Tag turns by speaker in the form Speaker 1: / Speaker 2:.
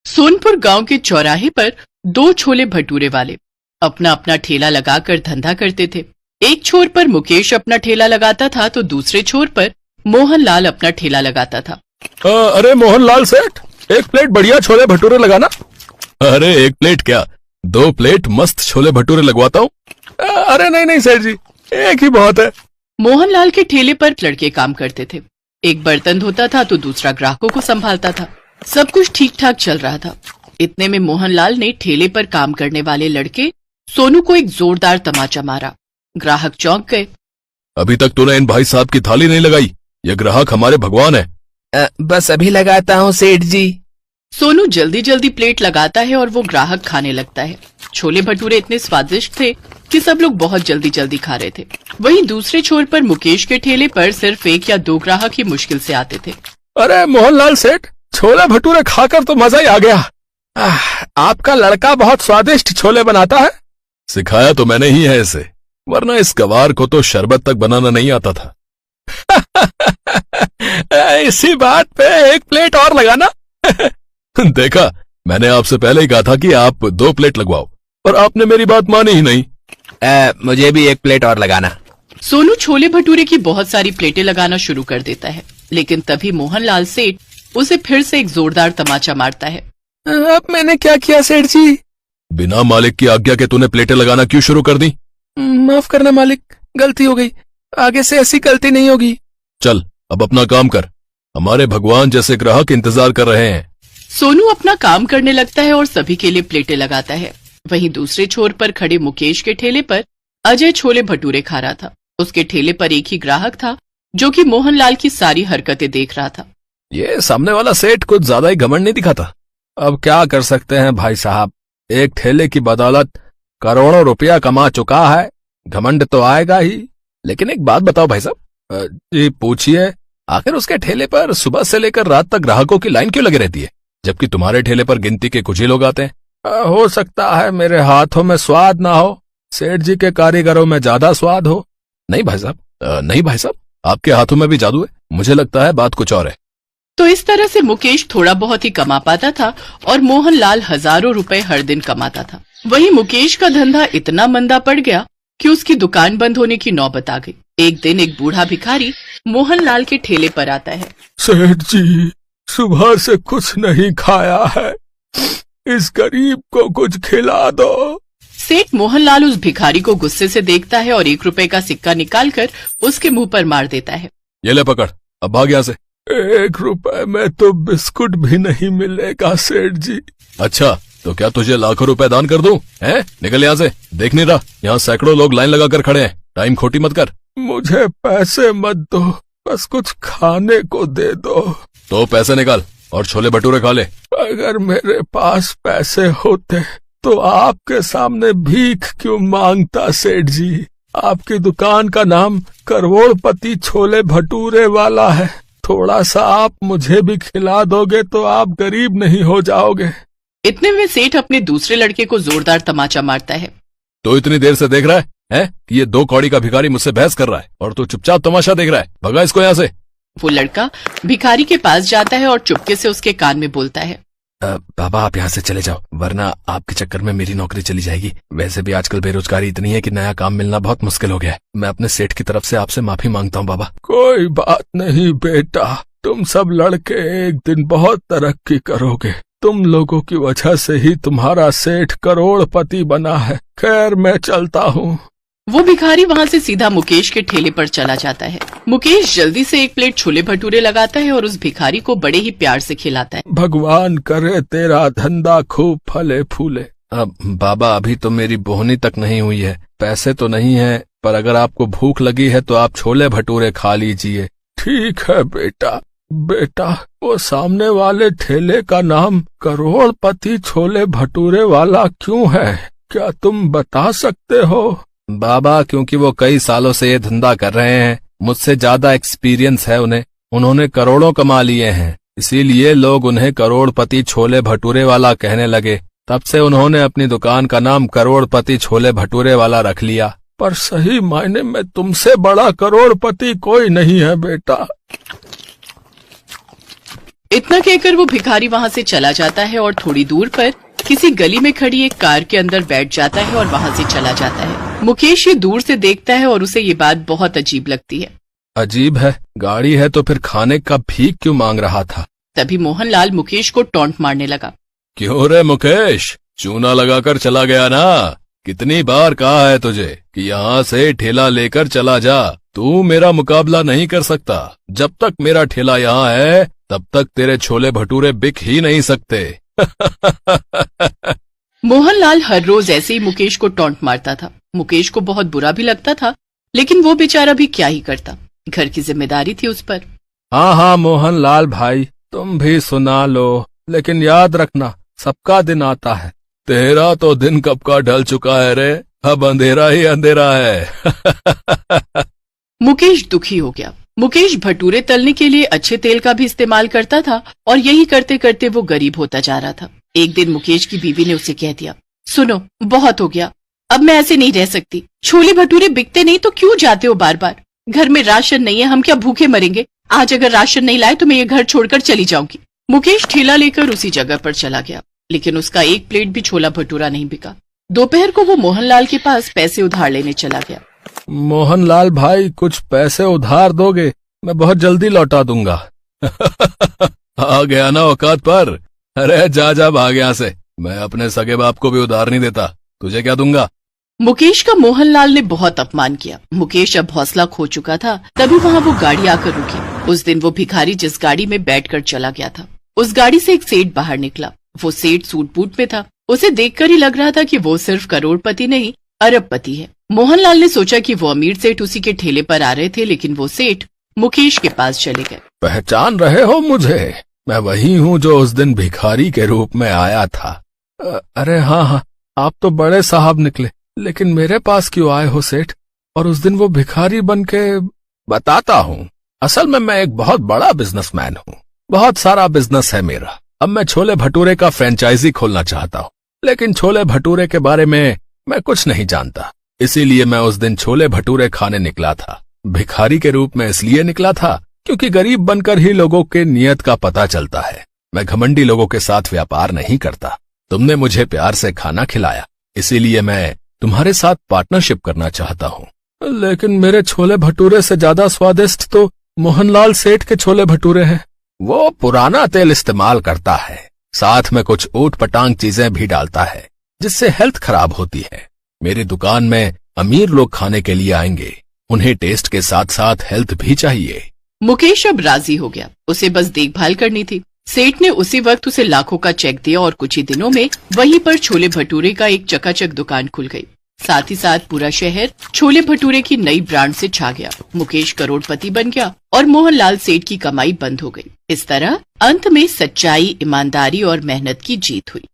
Speaker 1: सोनपुर गांव के चौराहे पर दो छोले भटूरे वाले अपना अपना ठेला लगाकर धंधा करते थे। एक छोर पर मुकेश अपना ठेला लगाता था तो दूसरे छोर पर मोहनलाल अपना ठेला लगाता था।
Speaker 2: अरे मोहनलाल सेठ, एक प्लेट बढ़िया छोले भटूरे लगाना। अरे एक प्लेट क्या, 2 प्लेट मस्त छोले भटूरे लगवाता हूँ। अरे नहीं नहीं सेठ जी, एक ही बहुत है।
Speaker 1: मोहनलाल के ठेले पर लड़के काम करते थे। एक बर्तन धोता था तो दूसरा ग्राहकों को संभालता था। सब कुछ ठीक ठाक चल रहा था। इतने में मोहनलाल ने ठेले पर काम करने वाले लड़के सोनू को एक जोरदार तमाचा मारा। ग्राहक चौंक गए।
Speaker 2: अभी तक तूने इन भाई साहब की थाली नहीं लगाई, ये ग्राहक हमारे भगवान है।
Speaker 3: बस अभी लगाता हूँ सेठ जी।
Speaker 1: सोनू जल्दी जल्दी प्लेट लगाता है और वो ग्राहक खाने लगता है। छोले भटूरे इतने स्वादिष्ट थे कि सब लोग बहुत जल्दी जल्दी खा रहे थे। वहीं दूसरे छोर पर मुकेश के ठेले पर सिर्फ 1 या 2 ग्राहक ही मुश्किल से आते थे।
Speaker 2: अरे मोहनलाल सेठ, छोले भटूरे खाकर तो मजा ही आ गया। आपका लड़का बहुत स्वादिष्ट छोले बनाता है। सिखाया तो मैंने ही है इसे, वरना इस गवार को तो शरबत तक बनाना नहीं आता था। इसी बात पे 1 प्लेट और लगाना। देखा, मैंने आपसे पहले ही कहा था कि आप 2 प्लेट लगवाओ, और आपने मेरी बात मानी ही नहीं।
Speaker 3: मुझे भी 1 प्लेट और लगाना।
Speaker 1: सोनू छोले भटूरे की बहुत सारी प्लेटें लगाना शुरू कर देता है, लेकिन तभी मोहनलाल सेठ उसे फिर से एक जोरदार तमाचा मारता है।
Speaker 3: अब मैंने क्या किया सेठ जी?
Speaker 2: बिना मालिक की आज्ञा के तूने प्लेटें लगाना क्यों शुरू कर दी?
Speaker 3: माफ करना मालिक, गलती हो गई, आगे से ऐसी गलती नहीं होगी।
Speaker 2: चल अब अपना काम कर, हमारे भगवान जैसे ग्राहक इंतजार कर रहे हैं।
Speaker 1: सोनू अपना काम करने लगता है और सभी के लिए प्लेटें लगाता है। वहीं दूसरे छोर पर खड़े मुकेश के ठेले पर अजय छोले भटूरे खा रहा था। उसके ठेले पर एक ही ग्राहक था जो कि मोहनलाल की सारी हरकतें देख रहा था।
Speaker 2: ये सामने वाला सेठ कुछ ज्यादा ही घमंड नहीं दिखाता। अब क्या कर सकते हैं भाई साहब, एक ठेले की बदौलत करोड़ों रुपया कमा चुका है, घमंड तो आएगा ही। लेकिन एक बात बताओ भाई साहब जी, पूछिए, आखिर उसके ठेले पर सुबह से लेकर रात तक ग्राहकों की लाइन क्यों लगी रहती है, जबकि तुम्हारे ठेले पर गिनती के कुछ ही लोग आते हैं? हो सकता है मेरे हाथों में स्वाद ना हो, सेठ जी के कारीगरों में ज्यादा स्वाद हो। नहीं भाई साहब, नहीं भाई साहब, आपके हाथों में भी जादू है। मुझे लगता है बात कुछ और है।
Speaker 1: तो इस तरह से मुकेश थोड़ा बहुत ही कमा पाता था और मोहनलाल हजारों रुपए हर दिन कमाता था। वहीं मुकेश का धंधा इतना मंदा पड़ गया कि उसकी दुकान बंद होने की नौबत आ गई। एक दिन एक बूढ़ा भिखारी मोहनलाल के ठेले पर आता है।
Speaker 2: सेठ जी, सुबह से कुछ नहीं खाया है, इस गरीब को कुछ खिला दो।
Speaker 1: सेठ मोहनलाल उस भिखारी को गुस्से से देखता है और 1 रुपए का सिक्का निकालकर उसके मुंह पर मार देता है।
Speaker 2: ये ले पकड़, अब भाग यहाँ से। 1 रुपए में तो बिस्कुट भी नहीं मिलेगा सेठ जी। अच्छा, तो क्या तुझे लाखों रुपए दान कर दूं? हैं? निकल यहाँ से, देख नहीं रहा यहाँ सैकड़ों लोग लाइन लगाकर खड़े हैं, टाइम खोटी मत कर। मुझे पैसे मत दो, बस कुछ खाने को दे दो। तो पैसे निकाल और छोले भटूरे खा ले। अगर मेरे पास पैसे होते तो आपके सामने भीख क्यों मांगता सेठ जी? आपकी दुकान का नाम करोड़पति छोले भटूरे वाला है। थोड़ा सा आप मुझे भी खिला दोगे तो आप गरीब नहीं हो जाओगे।
Speaker 1: इतने में सेठ अपने दूसरे लड़के को जोरदार तमाचा मारता है।
Speaker 2: तो इतनी देर से देख रहा है कि ये 2 कौड़ी का भिखारी मुझसे बहस कर रहा है और तू चुपचाप तमाशा देख रहा है। भगा इसको यहाँ से।
Speaker 1: वो लड़का भिखारी के पास जाता है और चुपके से उसके कान में बोलता है,
Speaker 3: बाबा आप यहाँ से चले जाओ, वरना आपके चक्कर में मेरी नौकरी चली जाएगी। वैसे भी आजकल बेरोजगारी इतनी है कि नया काम मिलना बहुत मुश्किल हो गया है। मैं अपने सेठ की तरफ से आपसे माफी मांगता हूँ बाबा। कोई बात नहीं बेटा, तुम सब लड़के एक दिन बहुत तरक्की करोगे। तुम लोगों की वजह से ही तुम्हारा सेठ करोड़पति बना है। खैर मैं चलता हूँ।
Speaker 1: वो भिखारी वहाँ से सीधा मुकेश के ठेले पर चला जाता है। मुकेश जल्दी से 1 प्लेट छोले भटूरे लगाता है और उस भिखारी को बड़े ही प्यार से खिलाता है।
Speaker 2: भगवान करे तेरा धंधा खूब फले फूले। अब बाबा, अभी तो मेरी बोहनी तक नहीं हुई है, पैसे तो नहीं है, पर अगर आपको भूख लगी है तो आप छोले भटूरे खा लीजिए। ठीक है बेटा। बेटा, वो सामने वाले ठेले का नाम करोड़पति छोले भटूरे वाला क्यों है, क्या तुम बता सकते हो? बाबा, क्योंकि वो कई सालों से ये धंधा कर रहे हैं, मुझसे ज्यादा एक्सपीरियंस है उन्हें, उन्होंने करोड़ों कमा लिए हैं, इसीलिए लोग उन्हें करोड़पति छोले भटूरे वाला कहने लगे। तब से उन्होंने अपनी दुकान का नाम करोड़पति छोले भटूरे वाला रख लिया। पर सही मायने में तुमसे बड़ा करोड़पति कोई नहीं है बेटा।
Speaker 1: इतना कहकर वो भिखारी वहाँ से चला जाता है और थोड़ी दूर पर किसी गली में खड़ी एक कार के अंदर बैठ जाता है और वहाँ से चला जाता है। मुकेश ये दूर से देखता है और उसे ये बात बहुत अजीब लगती है।
Speaker 2: अजीब है, गाड़ी है तो फिर खाने का भीख क्यों मांग रहा था?
Speaker 1: तभी मोहनलाल मुकेश को टॉन्ट मारने लगा।
Speaker 2: क्यों रे मुकेश, चूना लगाकर चला गया ना? कितनी बार कहा है तुझे कि यहाँ से ठेला लेकर चला जा। तू मेरा मुकाबला नहीं कर सकता। जब तक मेरा ठेला यहाँ है तब तक तेरे छोले भटूरे बिक ही नहीं सकते।
Speaker 1: मोहनलाल हर रोज ऐसे ही मुकेश को टॉन्ट मारता था। मुकेश को बहुत बुरा भी लगता था, लेकिन वो बेचारा भी क्या ही करता, घर की जिम्मेदारी थी उस पर।
Speaker 2: हाँ हाँ मोहनलाल भाई, तुम भी सुना लो, लेकिन याद रखना सबका दिन आता है। तेरा तो दिन कब का ढल चुका है रे, अब अंधेरा ही अंधेरा है।
Speaker 1: मुकेश दुखी हो गया। मुकेश भटूरे तलने के लिए अच्छे तेल का भी इस्तेमाल करता था और यही करते करते वो गरीब होता जा रहा था। एक दिन मुकेश की बीवी ने उसे कह दिया, सुनो बहुत हो गया, अब मैं ऐसे नहीं रह सकती। छोले भटूरे बिकते नहीं तो क्यों जाते हो बार बार? घर में राशन नहीं है, हम क्या भूखे मरेंगे? आज अगर राशन नहीं लाए तो मैं ये घर छोड़कर चली जाऊंगी। मुकेश ठेला लेकर उसी जगह पर चला गया, लेकिन उसका एक प्लेट भी छोला भटूरा नहीं बिका। दोपहर को वो मोहनलाल के पास पैसे उधार लेने चला गया।
Speaker 2: मोहनलाल भाई, कुछ पैसे उधार दोगे? मैं बहुत जल्दी लौटा दूंगा। आ गया ना औकात पर? अरे जा जा भाग यहाँ से, मैं अपने सगे बाप को भी उधार नहीं देता, तुझे क्या दूंगा?
Speaker 1: मुकेश का मोहनलाल ने बहुत अपमान किया। मुकेश अब हौसला खो चुका था। तभी वहाँ वो गाड़ी आकर रुकी। उस दिन वो भिखारी जिस गाड़ी में बैठकर चला गया था, उस गाड़ी से एक सेठ बाहर निकला। वो सेठ सूट बूट में था। उसे देखकर ही लग रहा था कि वो सिर्फ करोड़पति नहीं अरबपति है। मोहनलाल ने सोचा कि वो अमीर सेठ उसी के ठेले पर आ रहे थे, लेकिन वो सेठ मुकेश के पास चले गए।
Speaker 2: पहचान रहे हो मुझे? मैं वही हूँ जो उस दिन भिखारी के रूप में आया था। अरे हाँ, आप तो बड़े साहब निकले, लेकिन मेरे पास क्यों आए हो सेठ? और उस दिन वो भिखारी बन के? बताता हूँ। असल में मैं एक बहुत बड़ा बिजनेसमैन हूँ, बहुत सारा बिजनेस है मेरा। अब मैं छोले भटूरे का फ्रेंचाइजी खोलना चाहता हूँ, लेकिन छोले भटूरे के बारे में मैं कुछ नहीं जानता। इसीलिए मैं उस दिन छोले भटूरे खाने निकला था। भिखारी के रूप में इसलिए निकला था क्योंकि गरीब बनकर ही लोगों के नियत का पता चलता है। मैं घमंडी लोगों के साथ व्यापार नहीं करता। तुमने मुझे प्यार से खाना खिलाया, इसीलिए मैं तुम्हारे साथ पार्टनरशिप करना चाहता हूँ। लेकिन मेरे छोले भटूरे से ज्यादा स्वादिष्ट तो मोहनलाल सेठ के छोले भटूरे हैं। वो पुराना तेल इस्तेमाल करता है, साथ में कुछ ऊट पटांग चीजें भी डालता है, जिससे हेल्थ खराब होती है। मेरी दुकान में अमीर लोग खाने के लिए आएंगे, उन्हें टेस्ट के साथ साथ हेल्थ भी चाहिए।
Speaker 1: मुकेश अब राजी हो गया, उसे बस देखभाल करनी थी। सेठ ने उसी वक्त उसे लाखों का चेक दिया और कुछ ही दिनों में वहीं पर छोले भटूरे का एक चकाचक दुकान खुल गई। साथ ही साथ पूरा शहर छोले भटूरे की नई ब्रांड से छा गया। मुकेश करोड़पति बन गया और मोहनलाल सेठ की कमाई बंद हो गई। इस तरह अंत में सच्चाई, ईमानदारी और मेहनत की जीत हुई।